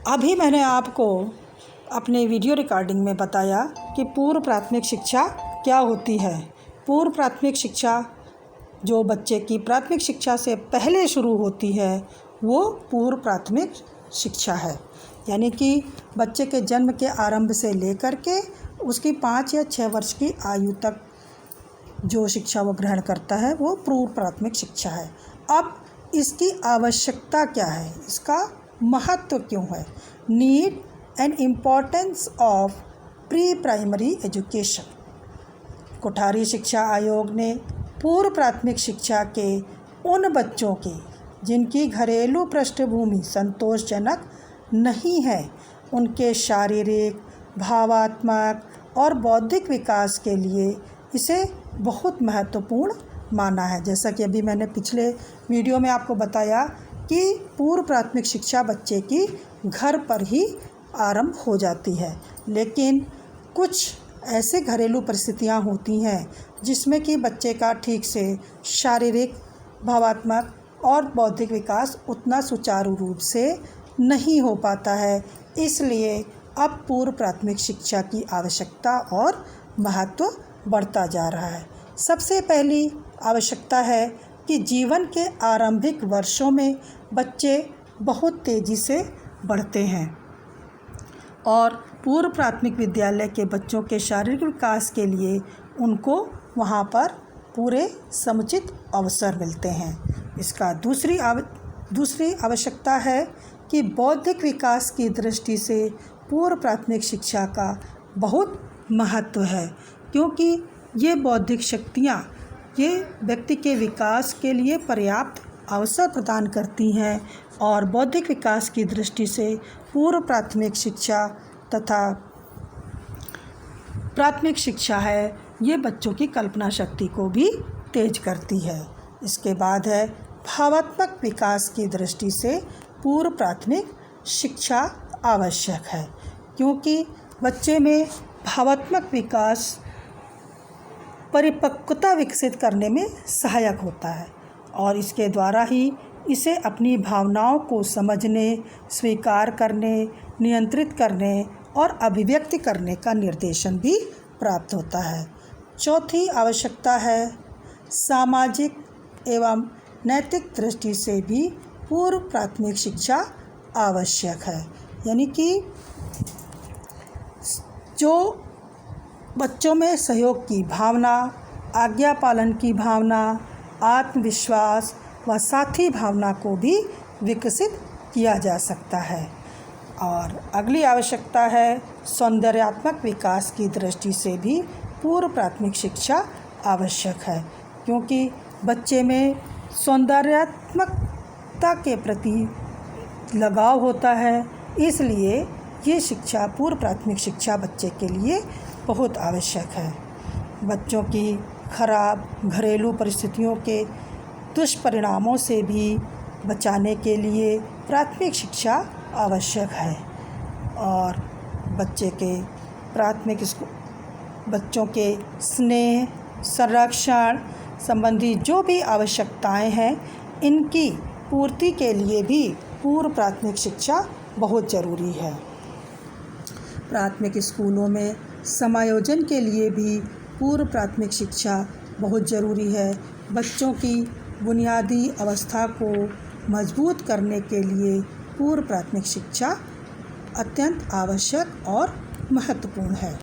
अभी मैंने आपको अपने वीडियो रिकॉर्डिंग में बताया कि पूर्व प्राथमिक शिक्षा क्या होती है। पूर्व प्राथमिक शिक्षा जो बच्चे की प्राथमिक शिक्षा से पहले शुरू होती है वो पूर्व प्राथमिक शिक्षा है। यानी कि बच्चे के जन्म के आरंभ से लेकर के उसकी 5 या 6 वर्ष की आयु तक जो शिक्षा वो ग्रहण करता है वो पूर्व प्राथमिक शिक्षा है। अब इसकी आवश्यकता क्या है, इसका महत्व क्यों है? Need and importance of pre primary education. Kothari शिक्षा आयोग ने पूर्व प्राथमिक शिक्षा के उन बच्चों की जिनकी घरेलू पृष्ठभूमि संतोषजनक नहीं है, उनके शारीरिक, भावात्मक और बौद्धिक विकास के लिए इसे बहुत महत्वपूर्ण माना है। जैसा कि अभी मैंने पिछले वीडियो में आपको बताया कि पूर्व प्राथमिक शिक्षा बच्चे की घर पर ही आरंभ हो जाती है, लेकिन कुछ ऐसे घरेलू परिस्थितियां होती हैं जिसमें कि बच्चे का ठीक से शारीरिक, भावात्मक और बौद्धिक विकास उतना सुचारू रूप से नहीं हो पाता है। इसलिए अब पूर्व प्राथमिक शिक्षा की आवश्यकता और महत्व बढ़ता जा रहा है। सबसे पहली आवश्यकता है कि जीवन के आरंभिक वर्षों में बच्चे बहुत तेज़ी से बढ़ते हैं और पूर्व प्राथमिक विद्यालय के बच्चों के शारीरिक विकास के लिए उनको वहाँ पर पूरे समुचित अवसर मिलते हैं। इसका दूसरी आवश्यकता है कि बौद्धिक विकास की दृष्टि से पूर्व प्राथमिक शिक्षा का बहुत महत्व है, क्योंकि ये बौद्धिक शक्तियाँ ये व्यक्ति के विकास के लिए पर्याप्त अवसर प्रदान करती हैं और बौद्धिक विकास की दृष्टि से पूर्व प्राथमिक शिक्षा तथा प्राथमिक शिक्षा है ये बच्चों की कल्पना शक्ति को भी तेज करती है। इसके बाद है भावात्मक विकास की दृष्टि से पूर्व प्राथमिक शिक्षा आवश्यक है, क्योंकि बच्चे में भावात्मक विकास परिपक्वता विकसित करने में सहायक होता है और इसके द्वारा ही इसे अपनी भावनाओं को समझने, स्वीकार करने, नियंत्रित करने और अभिव्यक्ति करने का निर्देशन भी प्राप्त होता है। चौथी आवश्यकता है सामाजिक एवं नैतिक दृष्टि से भी पूर्व प्राथमिक शिक्षा आवश्यक है। यानी कि जो बच्चों में सहयोग की भावना, आज्ञा पालन की भावना, आत्मविश्वास व साथी भावना को भी विकसित किया जा सकता है। और अगली आवश्यकता है सौंदर्यात्मक विकास की दृष्टि से भी पूर्व प्राथमिक शिक्षा आवश्यक है, क्योंकि बच्चे में सौंदर्यात्मकता के प्रति लगाव होता है। इसलिए ये शिक्षा पूर्व प्राथमिक शिक्षा बच्चे के लिए बहुत आवश्यक है। बच्चों की खराब घरेलू परिस्थितियों के दुष्परिणामों से भी बचाने के लिए प्राथमिक शिक्षा आवश्यक है और बच्चों के स्नेह, संरक्षण संबंधी जो भी आवश्यकताएं हैं इनकी पूर्ति के लिए भी पूर्व प्राथमिक शिक्षा बहुत ज़रूरी है। प्राथमिक स्कूलों में समायोजन के लिए भी पूर्व प्राथमिक शिक्षा बहुत ज़रूरी है। बच्चों की बुनियादी अवस्था को मजबूत करने के लिए पूर्व प्राथमिक शिक्षा अत्यंत आवश्यक और महत्वपूर्ण है।